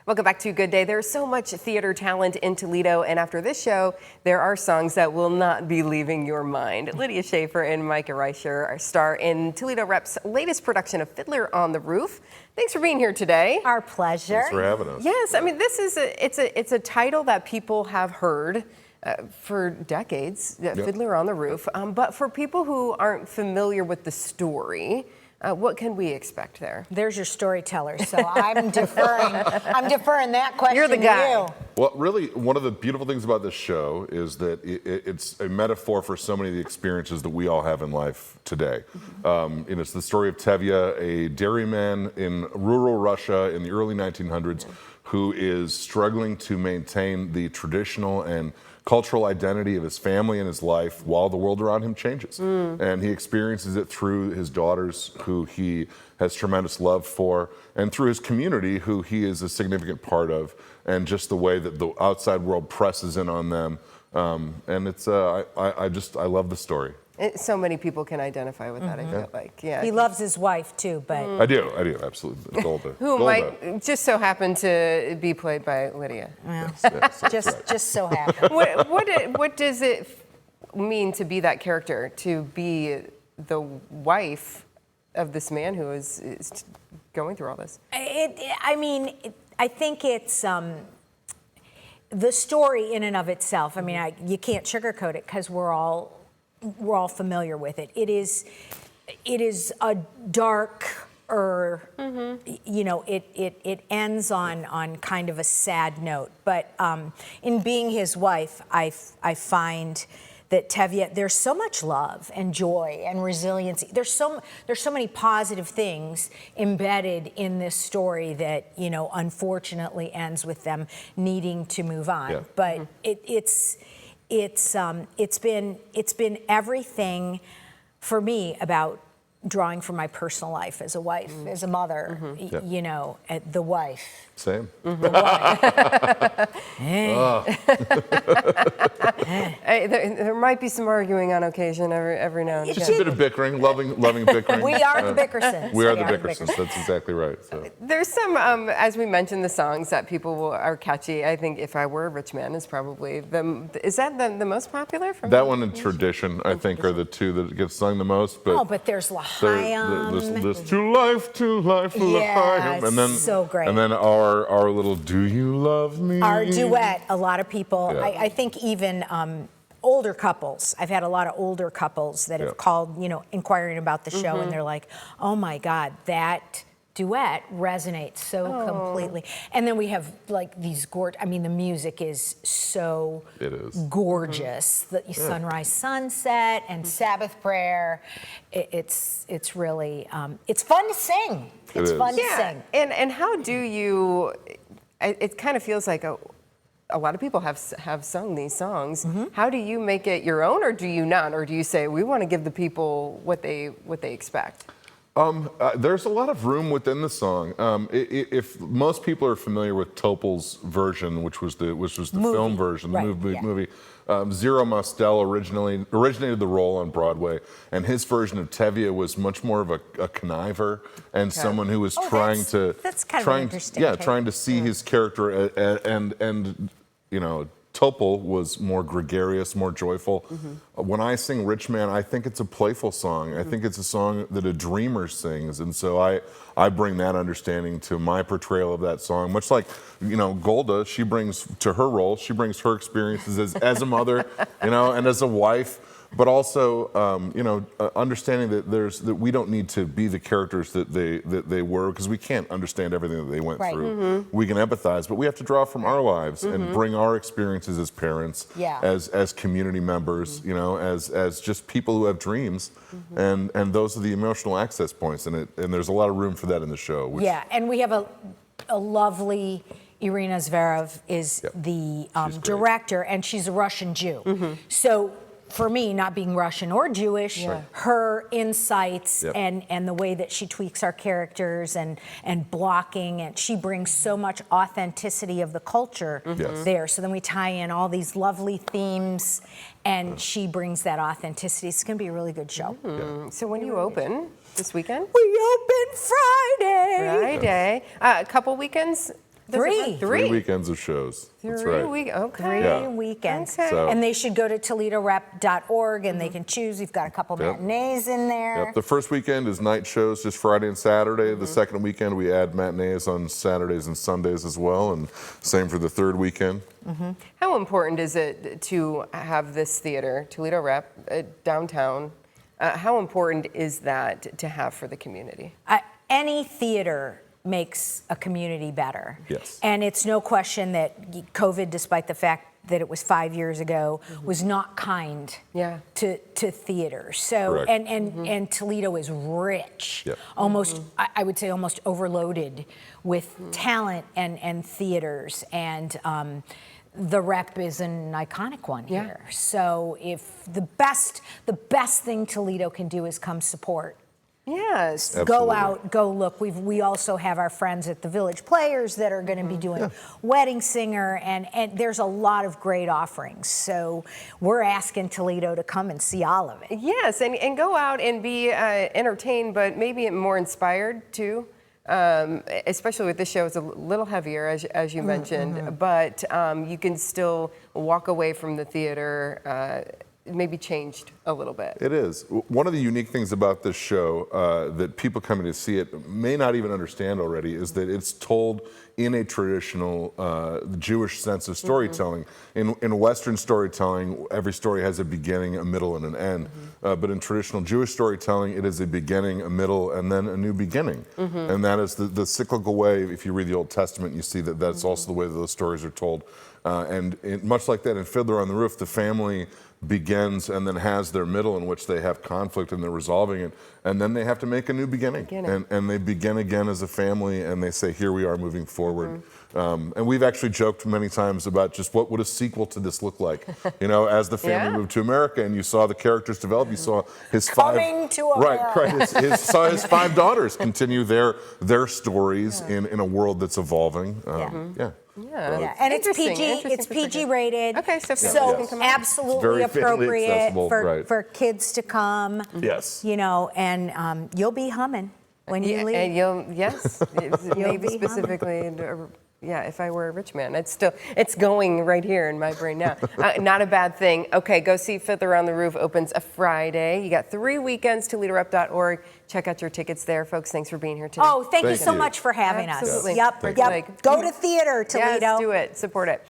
Welcome back to Good Day. There's so much theater talent in Toledo, and after this show, there are songs that will not be leaving your mind. Lydia Schafer and Micah Rische star in Toledo Rep's latest production of Fiddler on the Roof. Thanks for being here today. Our pleasure. Thanks for having us. Yes, I mean, this is it's a title that people have heard for decades, Fiddler on the Roof. But for people who aren't familiar with the story, what can we expect there? There's your storyteller, so I'm deferring that question You're the guy. to you. Well, really, one of the beautiful things about this show is that it's a metaphor for so many of the experiences that we all have in life today. It's the story of Tevye, a dairyman in rural Russia in the early 1900s who is struggling to maintain the traditional and cultural identity of his family and his life while the world around him changes. And he experiences it through his daughters, who he has tremendous love for, and through his community, who he is a significant part of, and just the way that the outside world presses in on them. And it's, I love the story. So many people can identify with that, I feel like. Yeah. He loves his wife too, but I do, absolutely. Golde. Who might just so happen to be played by Lydia. well, Yes, just so happy. What does it mean to be that character, to be the wife of this man who is going through all this? I think it's the story in and of itself. I mean, you can't sugarcoat it because we're all familiar with it. It is a darker, it ends on kind of a sad note. But in being his wife, I find that Tevye, there's so much love and joy and resiliency. There's so many positive things embedded in this story that, unfortunately ends with them needing to move on. Yeah. But it's been everything for me about drawing from my personal life as a wife, as a mother, the wife. Same. There might be some arguing on occasion every now and again. Just a bit of bickering, loving bickering. We are the Bickersons. We are the Bickersons. That's exactly right. So. There's some, as we mentioned, the songs that are catchy. I think If I Were a Rich Man is probably is that the most popular? From That one and Tradition, I think, are the two that get sung the most. But there's L'Chaim. There's To Life, L'Chaim. And then, so great. And then our little Do You Love Me? Our duet, a lot of people, Yeah. I think even older couples, I've had a lot of older couples that have called, inquiring about the show, and they're like, oh my God, that duet resonates so completely. And then we have like these the music is so gorgeous. The Sunrise, Sunset, and Sabbath Prayer. It's really, it's fun to sing. It's fun to sing. And how do you, it kind of feels like a lot of people have sung these songs. How do you make it your own, or do you not? Or do you say, we want to give the people what they expect? There's a lot of room within the song. If most people are familiar with Topol's version, which was the film version, the movie, Zero Mostel originated the role on Broadway, and his version of Tevye was much more of a conniver and someone who was trying to see his character and Topol was more gregarious, more joyful. When I sing Rich Man, I think it's a playful song. I think it's a song that a dreamer sings. And so I bring that understanding to my portrayal of that song. Much like, Golde, she brings to her role, she brings her experiences as a mother, and as a wife. But also, understanding that we don't need to be the characters that they were, because we can't understand everything that they went through. We can empathize, but we have to draw from our lives and bring our experiences as parents, as community members, as just people who have dreams, and those are the emotional access points, and there's a lot of room for that in the show. And we have a lovely. Irina Zverev is the director, and she's a Russian Jew. So. For me, not being Russian or Jewish, her insights and the way that she tweaks our characters and blocking, and she brings so much authenticity of the culture there. So then we tie in all these lovely themes, and she brings that authenticity. It's going to be a really good show. So when do you open? This weekend? We open Friday. A couple weekends Does it run Three weekends of shows. That's Three right. okay. Yeah. weekends. Okay. So- And they should go to ToledoRep.org and they can choose. We've got a couple matinees in there. Yep. The first weekend is night shows, just Friday and Saturday. The second weekend we add matinees on Saturdays and Sundays as well, and same for the third weekend. How important is it to have this theater, Toledo Rep, downtown? How important is that to have for the community? Any theater makes a community better. Yes. And it's no question that COVID, despite the fact that it was 5 years ago, was not kind to theaters. So Correct. and Toledo is rich, Yep. almost I would say almost overloaded with talent and theaters, and the Rep is an iconic one here. So if the best thing Toledo can do is come support. Yes. Absolutely. Go out, go look. We also have our friends at the Village Players that are going to be doing Wedding Singer, and there's a lot of great offerings. So we're asking Toledo to come and see all of it. Yes, and go out and be entertained, but maybe more inspired too. Especially with this show, it's a little heavier, as you mentioned, but you can still walk away from the theater maybe changed a little bit. It is. One of the unique things about this show that people coming to see it may not even understand already is that it's told in a traditional Jewish sense of storytelling. In Western storytelling, every story has a beginning, a middle, and an end. But in traditional Jewish storytelling, it is a beginning, a middle, and then a new beginning. And that is the cyclical way. If you read the Old Testament, you see that that's also the way that those stories are told. Much like that in Fiddler on the Roof, the family begins and then has their middle in which they have conflict and they're resolving it, and then they have to make a new beginning. And they begin again as a family, and they say, here we are moving forward. And we've actually joked many times about just what would a sequel to this look like. You know, as the family moved to America and you saw the characters develop, you saw his Coming to America. saw his five daughters continue their stories in a world that's evolving. And it's PG rated. Okay, so so can come out. absolutely Very family appropriate accessible, for kids to come. Yes. You know, and you'll be humming when you leave. And maybe specifically, if I were a rich man, it's going right here in my brain now. Not a bad thing. Okay, go see Fiddler on the Roof. Opens a Friday. You got 3 weekends, ToledoRep.org. Check out your tickets there, folks. Thanks for being here today. Oh, thank you so much for having Absolutely. us. Yep. Go to theater, Toledo. Yes, do it. Support it.